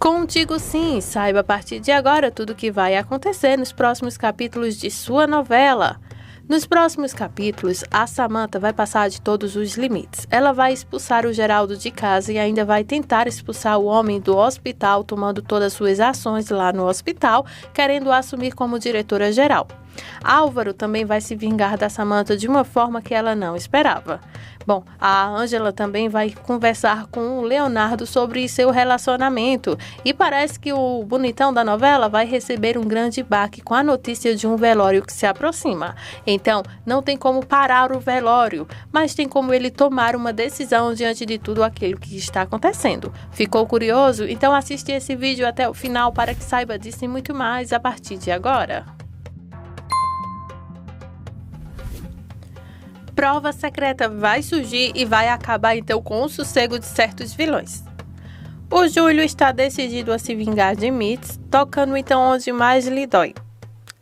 Contigo sim, saiba a partir de agora tudo o que vai acontecer nos próximos capítulos de sua novela. Nos próximos capítulos, a Samantha vai passar de todos os limites. Ela vai expulsar o Geraldo de casa e ainda vai tentar expulsar o homem do hospital, tomando todas as suas ações lá no hospital, querendo assumir como diretora-geral. Álvaro também vai se vingar da Samantha de uma forma que ela não esperava. Bom, a Ângela também vai conversar com o Leonardo sobre seu relacionamento e parece que o bonitão da novela vai receber um grande baque com a notícia de um velório que se aproxima. Então, não tem como parar o velório, mas tem como ele tomar uma decisão diante de tudo aquilo que está acontecendo. Ficou curioso? Então assiste esse vídeo até o final para que saiba disso e muito mais a partir de agora. Prova secreta vai surgir e vai acabar então com o sossego de certos vilões. O Júlio está decidido a se vingar de Mitz, tocando então onde mais lhe dói.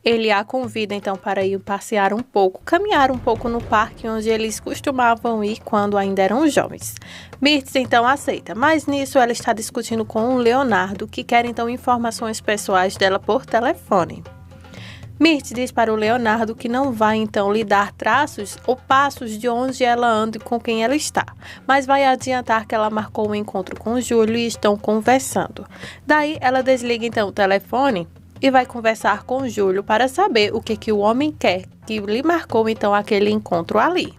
Ele a convida então para ir passear um pouco, caminhar um pouco no parque onde eles costumavam ir quando ainda eram jovens. Mitz então aceita, mas nisso ela está discutindo com o Leonardo, que quer então informações pessoais dela por telefone. Mirtz diz para o Leonardo que não vai então lhe dar traços ou passos de onde ela anda e com quem ela está, mas vai adiantar que ela marcou um encontro com o Júlio e estão conversando. Daí ela desliga então o telefone e vai conversar com o Júlio para saber o que o homem quer, que lhe marcou então aquele encontro ali.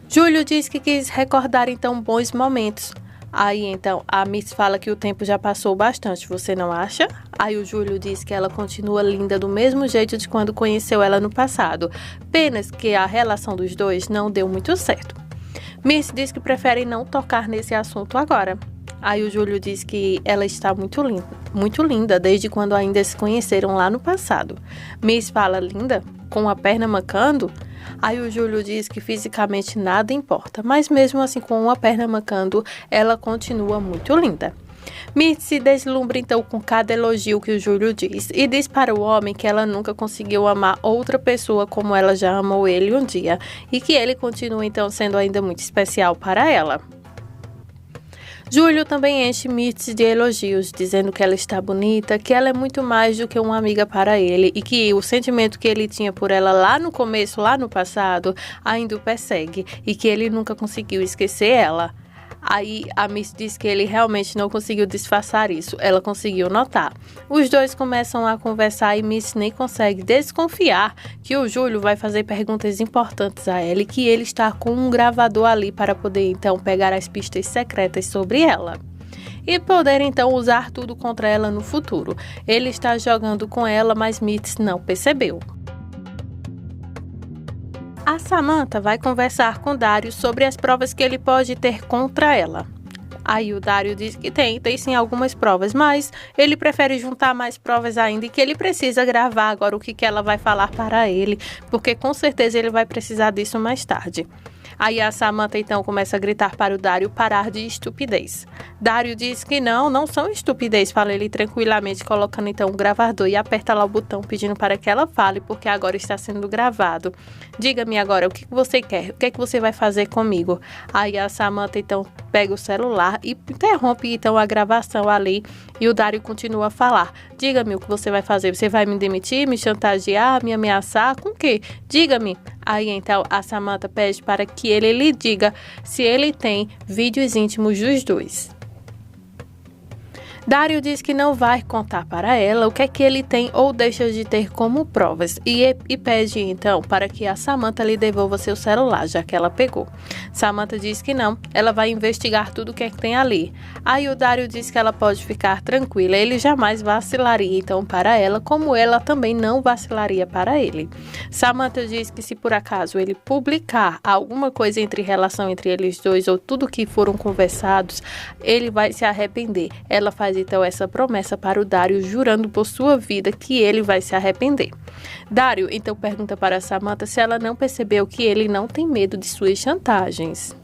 Júlio diz que quis recordar então bons momentos. Aí então a Miss fala que o tempo já passou bastante, você não acha? Aí o Júlio diz que ela continua linda do mesmo jeito de quando conheceu ela no passado, apenas que a relação dos dois não deu muito certo. Miss diz que prefere não tocar nesse assunto agora. Aí o Júlio diz que ela está muito linda desde quando ainda se conheceram lá no passado. Miss fala linda? Com a perna mancando? Aí o Júlio diz que fisicamente nada importa, mas mesmo assim com uma perna mancando, ela continua muito linda. Mitz se deslumbra então com cada elogio que o Júlio diz e diz para o homem que ela nunca conseguiu amar outra pessoa como ela já amou ele um dia e que ele continua então sendo ainda muito especial para ela. Júlio também enche Mitz de elogios, dizendo que ela está bonita, que ela é muito mais do que uma amiga para ele e que o sentimento que ele tinha por ela lá no começo, lá no passado, ainda o persegue e que ele nunca conseguiu esquecer ela. Aí a Miss diz que ele realmente não conseguiu disfarçar isso, ela conseguiu notar. Os dois começam a conversar e Miss nem consegue desconfiar que o Júlio vai fazer perguntas importantes a ela e que ele está com um gravador ali para poder então pegar as pistas secretas sobre ela. E poder então usar tudo contra ela no futuro. Ele está jogando com ela, mas Miss não percebeu. A Samantha vai conversar com Dário sobre as provas que ele pode ter contra ela. Aí o Dário diz que tem sim algumas provas, mas ele prefere juntar mais provas ainda e que ele precisa gravar agora o que ela vai falar para ele, porque com certeza ele vai precisar disso mais tarde. Aí a Samantha então começa a gritar para o Dário parar de estupidez. Dário diz que não são estupidez, fala ele tranquilamente, colocando então o gravador e aperta lá o botão pedindo para que ela fale, porque agora está sendo gravado. Diga-me agora, o que você quer? O que é que você vai fazer comigo? Aí a Samantha então pega o celular e interrompe então a gravação ali e o Dário continua a falar. Diga-me o que você vai fazer, você vai me demitir, me chantagear, me ameaçar, com o quê? Diga-me. Aí então a Samantha pede para que ele lhe diga se ele tem vídeos íntimos dos dois. Dário diz que não vai contar para ela o que é que ele tem ou deixa de ter como provas e pede então para que a Samantha lhe devolva seu celular, já que ela pegou. Samantha diz que não, ela vai investigar tudo o que é que tem ali. Aí o Dário diz que ela pode ficar tranquila, ele jamais vacilaria então para ela, como ela também não vacilaria para ele. Samantha diz que se por acaso ele publicar alguma coisa relação entre eles dois ou tudo que foram conversados, ele vai se arrepender. Ela faz então essa promessa para o Dário, jurando por sua vida que ele vai se arrepender. Dário então pergunta para Samantha se ela não percebeu que ele não tem medo de suas chantagens.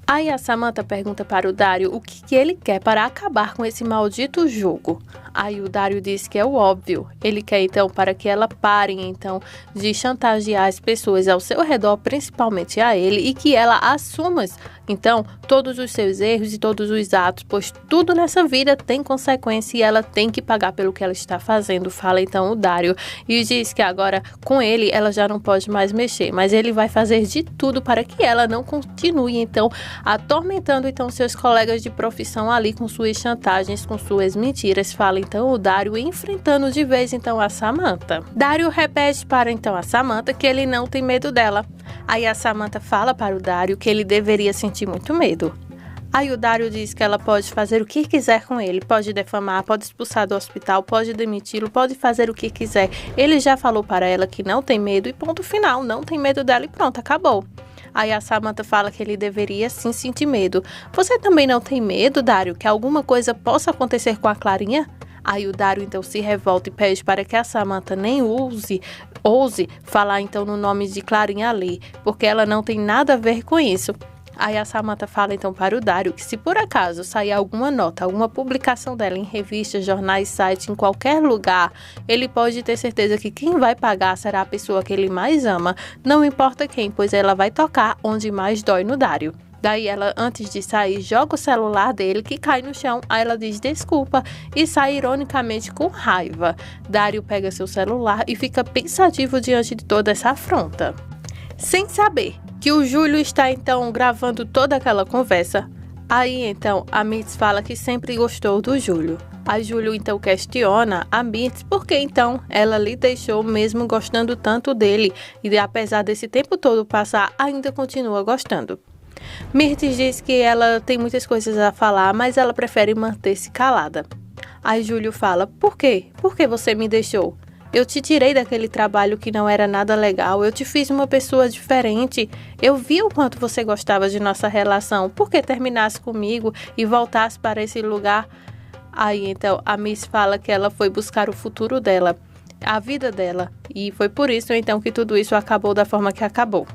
Aí a Samantha pergunta para o Dário o que ele quer para acabar com esse maldito jogo. Aí o Dário diz que é o óbvio. Ele quer então para que ela pare então de chantagear as pessoas ao seu redor, principalmente a ele, e que ela assuma então todos os seus erros e todos os atos, pois tudo nessa vida tem consequência e ela tem que pagar pelo que ela está fazendo, fala então o Dário. E diz que agora com ele ela já não pode mais mexer, mas ele vai fazer de tudo para que ela não continue então atormentando então seus colegas de profissão ali com suas chantagens, com suas mentiras, fala então o Dário, enfrentando de vez então a Samantha. Dário repete para então a Samantha que ele não tem medo dela. Aí a Samantha fala para o Dário que ele deveria sentir muito medo. Aí o Dário diz que ela pode fazer o que quiser com ele, pode defamar, pode expulsar do hospital, pode demiti-lo, pode fazer o que quiser. Ele já falou para ela que não tem medo e ponto final, não tem medo dela e pronto, acabou. Aí a Samantha fala que ele deveria sim sentir medo. Você também não tem medo, Dário, que alguma coisa possa acontecer com a Clarinha? Aí o Dário então se revolta e pede para que a Samantha nem ouse falar então no nome de Clarinha ali, porque ela não tem nada a ver com isso. Aí a Samantha fala então para o Dário que se por acaso sair alguma nota, alguma publicação dela em revistas, jornais, sites, em qualquer lugar, ele pode ter certeza que quem vai pagar será a pessoa que ele mais ama, não importa quem, pois ela vai tocar onde mais dói no Dário. Daí ela, antes de sair, joga o celular dele que cai no chão. Aí ela diz desculpa e sai ironicamente com raiva. Dário pega seu celular e fica pensativo diante de toda essa afronta. Sem saber que o Júlio está então gravando toda aquela conversa. Aí então a Mirtz fala que sempre gostou do Júlio. A Júlio então questiona a Mirtz por que então ela lhe deixou mesmo gostando tanto dele e apesar desse tempo todo passar ainda continua gostando. Mirtz diz que ela tem muitas coisas a falar, mas ela prefere manter-se calada. Aí Júlio fala, por quê? Por que você me deixou? Eu te tirei daquele trabalho que não era nada legal, eu te fiz uma pessoa diferente, eu vi o quanto você gostava de nossa relação, por que terminasse comigo e voltasse para esse lugar? Aí então a Miss fala que ela foi buscar o futuro dela, a vida dela, e foi por isso então que tudo isso acabou da forma que acabou.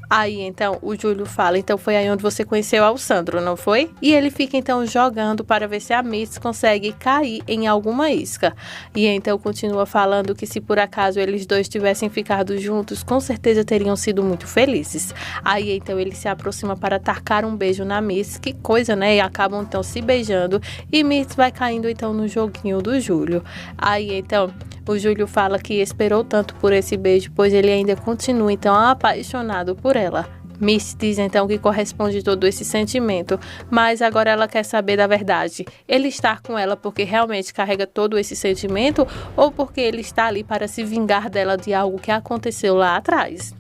Aí então o Júlio fala, então foi aí onde você conheceu ao Sandro, não foi? E ele fica então jogando para ver se a Mirtz consegue cair em alguma isca. E então continua falando que se por acaso eles dois tivessem ficado juntos, com certeza teriam sido muito felizes. Aí então ele se aproxima para tacar um beijo na Mirtz, que coisa, né? E acabam então se beijando e Mirtz vai caindo então no joguinho do Júlio. Aí então o Júlio fala que esperou tanto por esse beijo, pois ele ainda continua então apaixonado por ela. Miss diz então que corresponde todo esse sentimento, mas agora ela quer saber da verdade. Ele está com ela porque realmente carrega todo esse sentimento ou porque ele está ali para se vingar dela de algo que aconteceu lá atrás?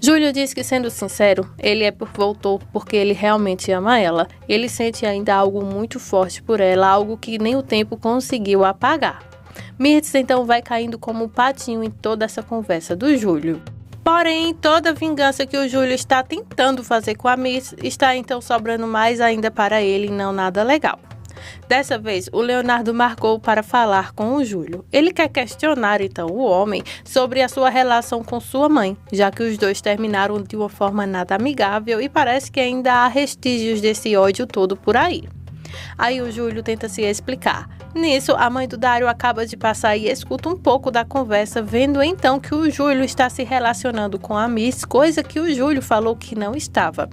Júlio diz que, sendo sincero, ele voltou porque ele realmente ama ela. Ele sente ainda algo muito forte por ela, algo que nem o tempo conseguiu apagar. Mirtz então vai caindo como um patinho em toda essa conversa do Júlio. Porém, toda a vingança que o Júlio está tentando fazer com a Mirtz está então sobrando mais ainda para ele e não nada legal. Dessa vez, o Leonardo marcou para falar com o Júlio. Ele quer questionar então o homem sobre a sua relação com sua mãe, já que os dois terminaram de uma forma nada amigável e parece que ainda há vestígios desse ódio todo por aí. Aí o Júlio tenta se explicar. Nisso, a mãe do Dário acaba de passar e escuta um pouco da conversa, vendo então que o Júlio está se relacionando com a Miss, coisa que o Júlio falou que não estava.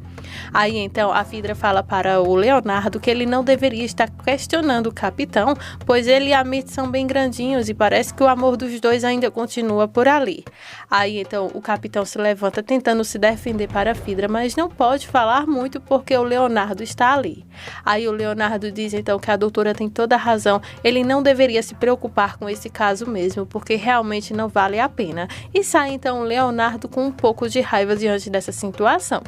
Aí então a Vidra fala para o Leonardo que ele não deveria estar questionando o capitão, pois ele e a Miss são bem grandinhos e parece que o amor dos dois ainda continua por ali. Aí então o capitão se levanta tentando se defender para a Vidra, mas não pode falar muito porque o Leonardo está ali. Aí o Leonardo diz então que a doutora tem toda a razão, ele não deveria se preocupar com esse caso mesmo, porque realmente não vale a pena. E sai então o Leonardo com um pouco de raiva diante dessa situação.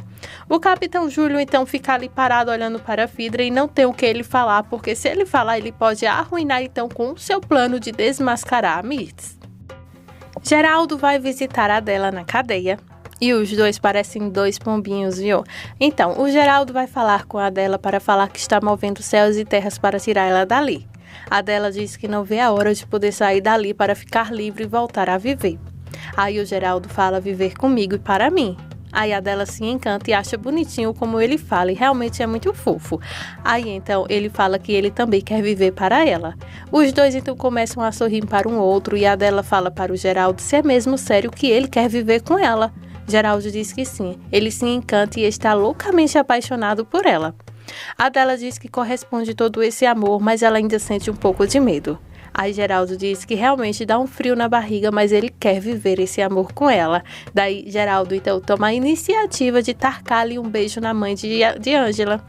O capitão Júlio então fica ali parado olhando para a Vidra e não tem o que ele falar, porque se ele falar ele pode arruinar então com o seu plano de desmascarar a Mirtz. Geraldo vai visitar a Adela na cadeia. E os dois parecem dois pombinhos, viu? Então, o Geraldo vai falar com a Adela para falar que está movendo céus e terras para tirar ela dali. A Adela diz que não vê a hora de poder sair dali para ficar livre e voltar a viver. Aí o Geraldo fala viver comigo e para mim. Aí a Adela se encanta e acha bonitinho como ele fala e realmente é muito fofo. Aí então ele fala que ele também quer viver para ela. Os dois então começam a sorrir para um outro e a Adela fala para o Geraldo se é mesmo sério que ele quer viver com ela. Geraldo diz que sim, ele se encanta e está loucamente apaixonado por ela. A Adela diz que corresponde todo esse amor, mas ela ainda sente um pouco de medo. Aí Geraldo diz que realmente dá um frio na barriga, mas ele quer viver esse amor com ela. Daí Geraldo então toma a iniciativa de tacar-lhe um beijo na mãe de Ângela.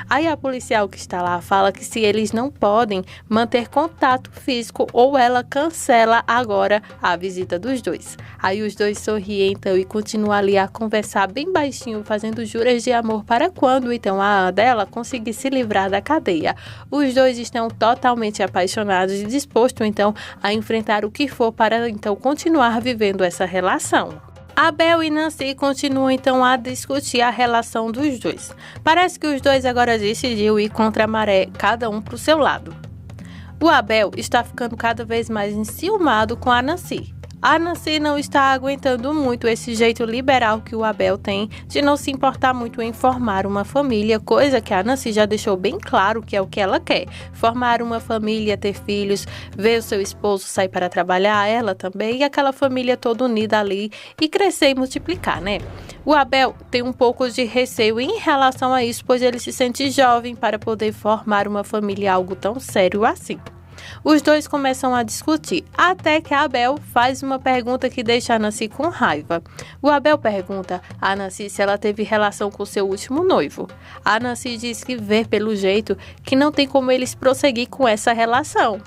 Aí a policial que está lá fala que se eles não podem manter contato físico ou ela cancela agora a visita dos dois. Aí os dois sorriem então e continuam ali a conversar bem baixinho, fazendo juras de amor para quando então a Adela conseguir se livrar da cadeia. Os dois estão totalmente apaixonados e dispostos então a enfrentar o que for para então continuar vivendo essa relação. Abel e Nancy continuam então a discutir a relação dos dois. Parece que os dois agora decidiram ir contra a maré, cada um para o seu lado. O Abel está ficando cada vez mais enciumado com a Nancy. A Nancy não está aguentando muito esse jeito liberal que o Abel tem de não se importar muito em formar uma família, coisa que a Nancy já deixou bem claro que é o que ela quer. Formar uma família, ter filhos, ver o seu esposo sair para trabalhar, ela também, e aquela família toda unida ali e crescer e multiplicar, né? O Abel tem um pouco de receio em relação a isso, pois ele se sente jovem para poder formar uma família, algo tão sério assim. Os dois começam a discutir, até que a Abel faz uma pergunta que deixa a Nancy com raiva. O Abel pergunta a Nancy se ela teve relação com seu último noivo. A Nancy diz que vê pelo jeito que não tem como eles prosseguir com essa relação.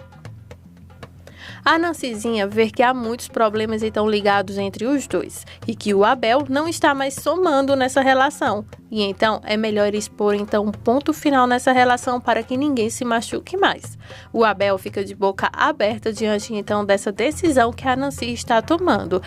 A Nancyzinha vê que há muitos problemas então ligados entre os dois e que o Abel não está mais somando nessa relação. E então é melhor expor então um ponto final nessa relação para que ninguém se machuque mais. O Abel fica de boca aberta diante então dessa decisão que a Nancy está tomando.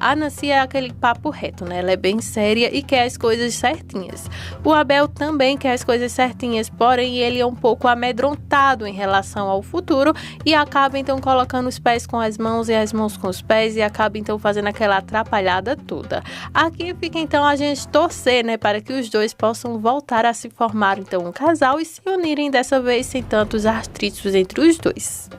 A Nancy é aquele papo reto, né? Ela é bem séria e quer as coisas certinhas. O Abel também quer as coisas certinhas, porém ele é um pouco amedrontado em relação ao futuro e acaba então colocando os pés com as mãos e as mãos com os pés e acaba então fazendo aquela atrapalhada toda. Aqui fica então a gente torcer, né, para que os dois possam voltar a se formar então um casal e se unirem dessa vez sem tantos atritos entre os dois.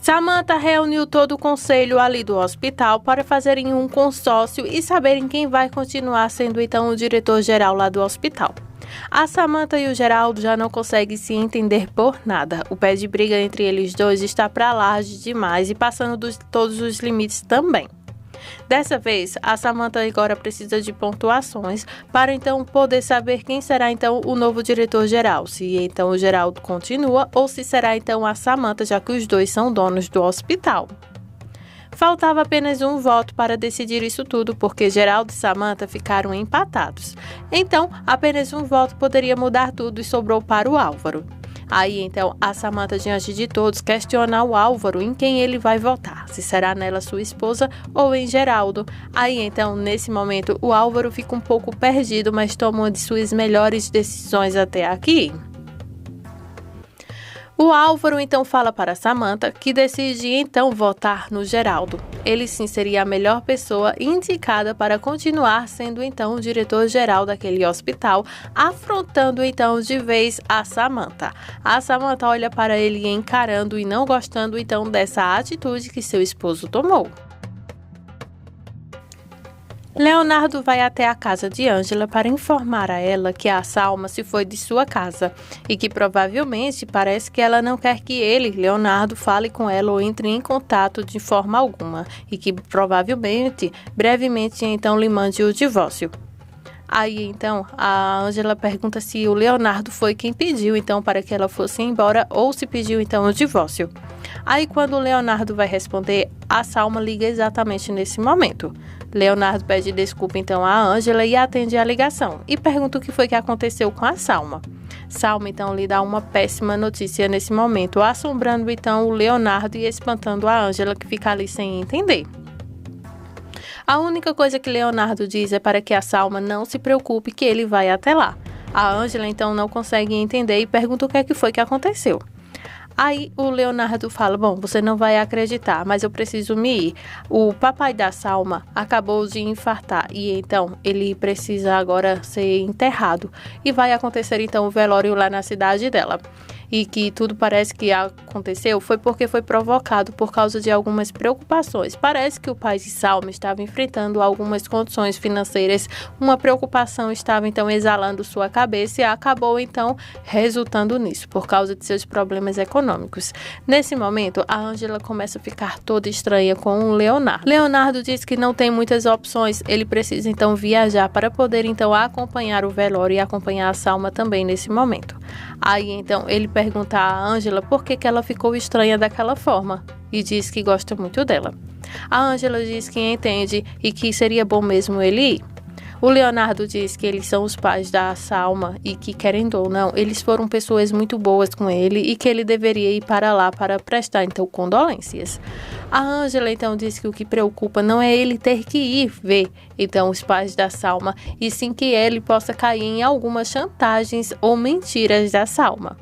Samantha reuniu todo o conselho ali do hospital para fazerem um consórcio e saberem quem vai continuar sendo então o diretor-geral lá do hospital. A Samantha e o Geraldo já não conseguem se entender por nada. O pé de briga entre eles dois está para large demais e passando todos os limites também. Dessa vez, a Samantha agora precisa de pontuações para então poder saber quem será então o novo diretor-geral, se então o Geraldo continua ou se será então a Samantha, já que os dois são donos do hospital. Faltava apenas um voto para decidir isso tudo, porque Geraldo e Samantha ficaram empatados. Então, apenas um voto poderia mudar tudo e sobrou para o Álvaro. Aí, então, a Samantha, diante de todos, questiona o Álvaro em quem ele vai votar, se será nela sua esposa ou em Geraldo. Aí, então, nesse momento, o Álvaro fica um pouco perdido, mas toma uma de suas melhores decisões até aqui. O Álvaro então fala para Samantha que decide então votar no Geraldo. Ele sim seria a melhor pessoa indicada para continuar sendo então o diretor-geral daquele hospital, afrontando então de vez a Samantha. A Samantha olha para ele encarando e não gostando então dessa atitude que seu esposo tomou. Leonardo vai até a casa de Ângela para informar a ela que a Salma se foi de sua casa e que provavelmente parece que ela não quer que ele, Leonardo, fale com ela ou entre em contato de forma alguma e que provavelmente, brevemente, então lhe mande o divórcio. Aí, então, a Ângela pergunta se o Leonardo foi quem pediu, então, para que ela fosse embora ou se pediu, então, o divórcio. Aí, quando o Leonardo vai responder, a Salma liga exatamente nesse momento. Leonardo pede desculpa, então, a Ângela e atende a ligação e pergunta o que foi que aconteceu com a Salma. Salma, então, lhe dá uma péssima notícia nesse momento, assombrando, então, o Leonardo e espantando a Ângela, que fica ali sem entender. A única coisa que Leonardo diz é para que a Salma não se preocupe que ele vai até lá. A Ângela então não consegue entender e pergunta o que é que foi que aconteceu. Aí o Leonardo fala, bom, você não vai acreditar, mas eu preciso me ir. O papai da Salma acabou de infartar e então ele precisa agora ser enterrado. E vai acontecer então o velório lá na cidade dela. e que tudo parece que aconteceu foi porque foi provocado por causa de algumas preocupações. Parece que o pai de Salma estava enfrentando algumas condições financeiras, uma preocupação estava então exalando sua cabeça e acabou então resultando nisso, por causa de seus problemas econômicos. Nesse momento, a Ângela começa a ficar toda estranha com o Leonardo. Leonardo diz que não tem muitas opções, ele precisa então viajar para poder então acompanhar o velório e acompanhar a Salma também nesse momento. Aí então ele pergunta a Ângela por que ela ficou estranha daquela forma e diz que gosta muito dela. A Ângela diz que entende e que seria bom mesmo ele ir. O Leonardo diz que eles são os pais da Salma e que, querendo ou não, eles foram pessoas muito boas com ele e que ele deveria ir para lá para prestar, então, condolências. A Ângela, então, diz que o que preocupa não é ele ter que ir ver, então, os pais da Salma, e sim que ele possa cair em algumas chantagens ou mentiras da Salma.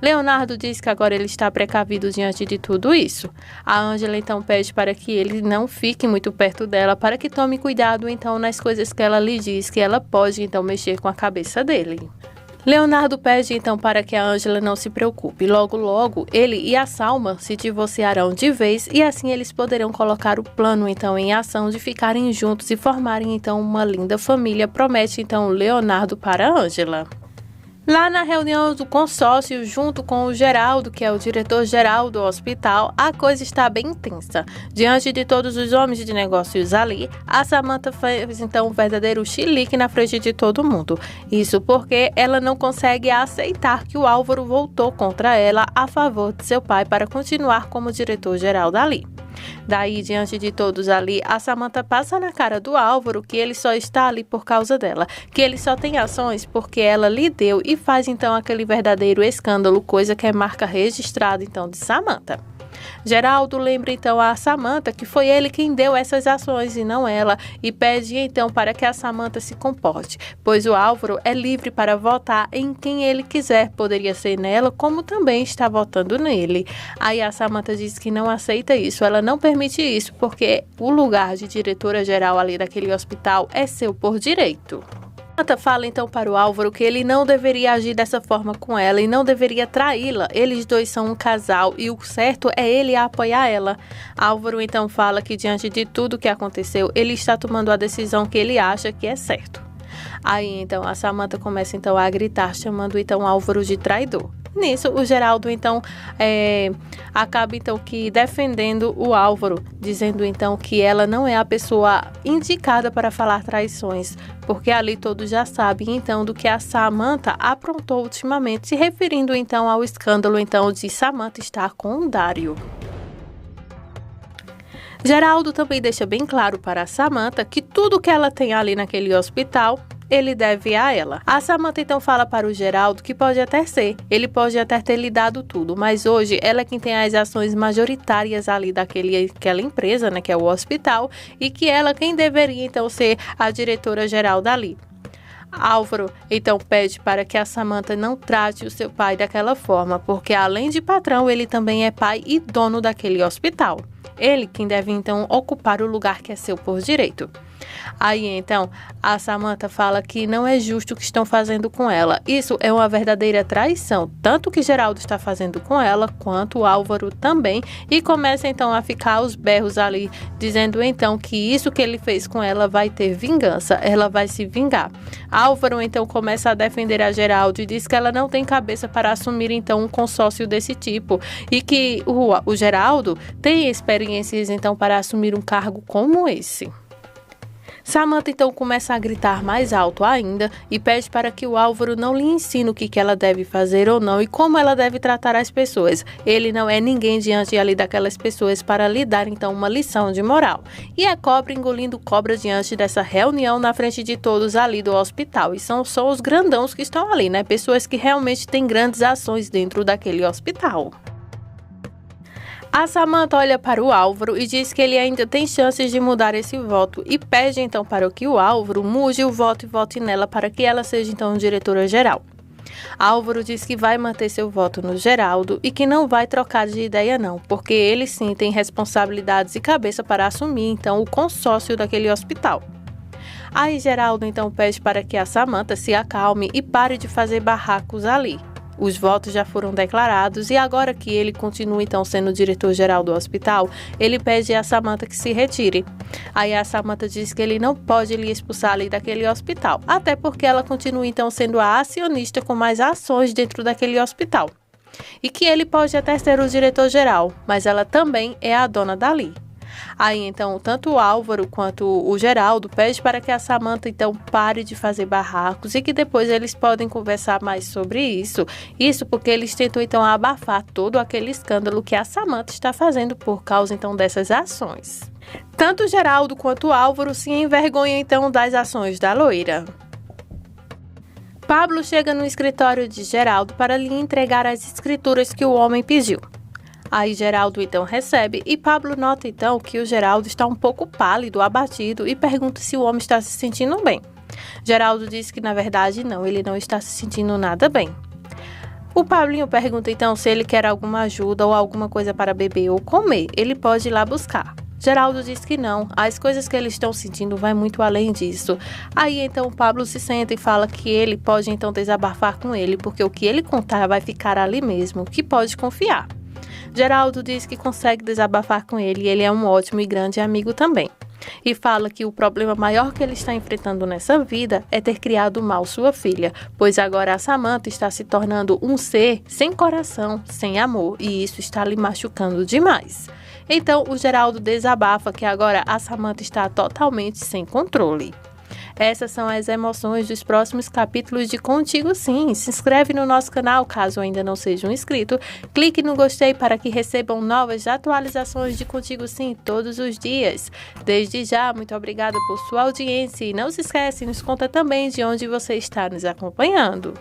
Leonardo diz que agora ele está precavido diante de tudo isso. A Ângela então pede para que ele não fique muito perto dela, para que tome cuidado então nas coisas que ela lhe diz, que ela pode então mexer com a cabeça dele. Leonardo pede então para que a Ângela não se preocupe. Logo, logo, ele e a Salma se divorciarão de vez e assim eles poderão colocar o plano então em ação de ficarem juntos e formarem então uma linda família, promete então Leonardo para a Ângela. Lá na reunião do consórcio, junto com o Geraldo, que é o diretor-geral do hospital, a coisa está bem tensa. Diante de todos os homens de negócios ali, a Samantha fez então um verdadeiro chilique na frente de todo mundo. Isso porque ela não consegue aceitar que o Álvaro voltou contra ela a favor de seu pai para continuar como diretor-geral dali. Daí, diante de todos ali, a Samantha passa na cara do Álvaro que ele só está ali por causa dela, que ele só tem ações porque ela lhe deu e faz então aquele verdadeiro escândalo, coisa que é marca registrada então de Samantha. Geraldo lembra então a Samantha que foi ele quem deu essas ações e não ela, e pede então para que a Samantha se comporte, pois o Álvaro é livre para votar em quem ele quiser, poderia ser nela como também está votando nele. Aí a Samantha diz que não aceita isso, ela não permite isso porque o lugar de diretora-geral ali daquele hospital é seu por direito. Samantha fala então para o Álvaro que ele não deveria agir dessa forma com ela e não deveria traí-la. Eles dois são um casal e o certo é ele apoiar ela. Álvaro então fala que diante de tudo que aconteceu, ele está tomando a decisão que ele acha que é certo. Aí então a Samantha começa então a gritar, chamando então Álvaro de traidor. Nisso, o Geraldo então acaba então que defendendo o Álvaro, dizendo então que ela não é a pessoa indicada para falar traições, porque ali todos já sabem então do que a Samantha aprontou ultimamente, se referindo então ao escândalo então de Samantha estar com o Dário. Geraldo também deixa bem claro para a Samantha que tudo que ela tem ali naquele hospital ele deve a ela. A Samantha então fala para o Geraldo que pode até ser, ele pode até ter lhe dado tudo, mas hoje ela é quem tem as ações majoritárias ali daquela empresa, né, que é o hospital, e que ela quem deveria então ser a diretora-geral dali. Álvaro então pede para que a Samantha não trate o seu pai daquela forma, porque além de patrão, ele também é pai e dono daquele hospital. Ele quem deve então ocupar o lugar que é seu por direito. Aí então a Samantha fala que não é justo o que estão fazendo com ela. Isso é uma verdadeira traição, tanto que Geraldo está fazendo com ela, quanto o Álvaro também, e começa então a ficar aos berros ali, dizendo então que isso que ele fez com ela vai ter vingança, ela vai se vingar. Álvaro então começa a defender a Geraldo e diz que ela não tem cabeça para assumir então um consórcio desse tipo, e que o Geraldo tem experiências então para assumir um cargo como esse. Samantha então começa a gritar mais alto ainda e pede para que o Álvaro não lhe ensine o que ela deve fazer ou não e como ela deve tratar as pessoas. Ele não é ninguém diante ali daquelas pessoas para lhe dar então uma lição de moral. E é cobra engolindo cobra diante dessa reunião na frente de todos ali do hospital. E são só os grandãos que estão ali, né? Pessoas que realmente têm grandes ações dentro daquele hospital. A Samantha olha para o Álvaro e diz que ele ainda tem chances de mudar esse voto e pede então para que o Álvaro mude o voto e vote nela para que ela seja então diretora-geral. Álvaro diz que vai manter seu voto no Geraldo e que não vai trocar de ideia não, porque ele sim tem responsabilidades e cabeça para assumir então o consórcio daquele hospital. Aí Geraldo então pede para que a Samantha se acalme e pare de fazer barracos ali. Os votos já foram declarados e agora que ele continua então sendo o diretor-geral do hospital, ele pede a Samantha que se retire. Aí a Samantha diz que ele não pode lhe expulsar ali daquele hospital, até porque ela continua então sendo a acionista com mais ações dentro daquele hospital. E que ele pode até ser o diretor-geral, mas ela também é a dona dali. Aí então tanto o Álvaro quanto o Geraldo pedem para que a Samantha então pare de fazer barracos e que depois eles podem conversar mais sobre isso. Isso porque eles tentam então abafar todo aquele escândalo que a Samantha está fazendo por causa então dessas ações. Tanto o Geraldo quanto o Álvaro se envergonham então das ações da loira. Pablo chega no escritório de Geraldo para lhe entregar as escrituras que o homem pediu. Aí Geraldo então recebe e Pablo nota então que o Geraldo está um pouco pálido, abatido e pergunta se o homem está se sentindo bem. Geraldo diz que na verdade não, ele não está se sentindo nada bem. O Pablinho pergunta então se ele quer alguma ajuda ou alguma coisa para beber ou comer, ele pode ir lá buscar. Geraldo diz que não, as coisas que eles estão sentindo vai muito além disso. Aí então o Pablo se senta e fala que ele pode então desabafar com ele, porque o que ele contar vai ficar ali mesmo, que pode confiar. Geraldo diz que consegue desabafar com ele e ele é um ótimo e grande amigo também. E fala que o problema maior que ele está enfrentando nessa vida é ter criado mal sua filha, pois agora a Samantha está se tornando um ser sem coração, sem amor, e isso está lhe machucando demais. Então o Geraldo desabafa que agora a Samantha está totalmente sem controle. Essas são as emoções dos próximos capítulos de Contigo Sim. Se inscreve no nosso canal caso ainda não seja um inscrito. Clique no gostei para que recebam novas atualizações de Contigo Sim todos os dias. Desde já, muito obrigada por sua audiência e não se esquece, nos conta também de onde você está nos acompanhando.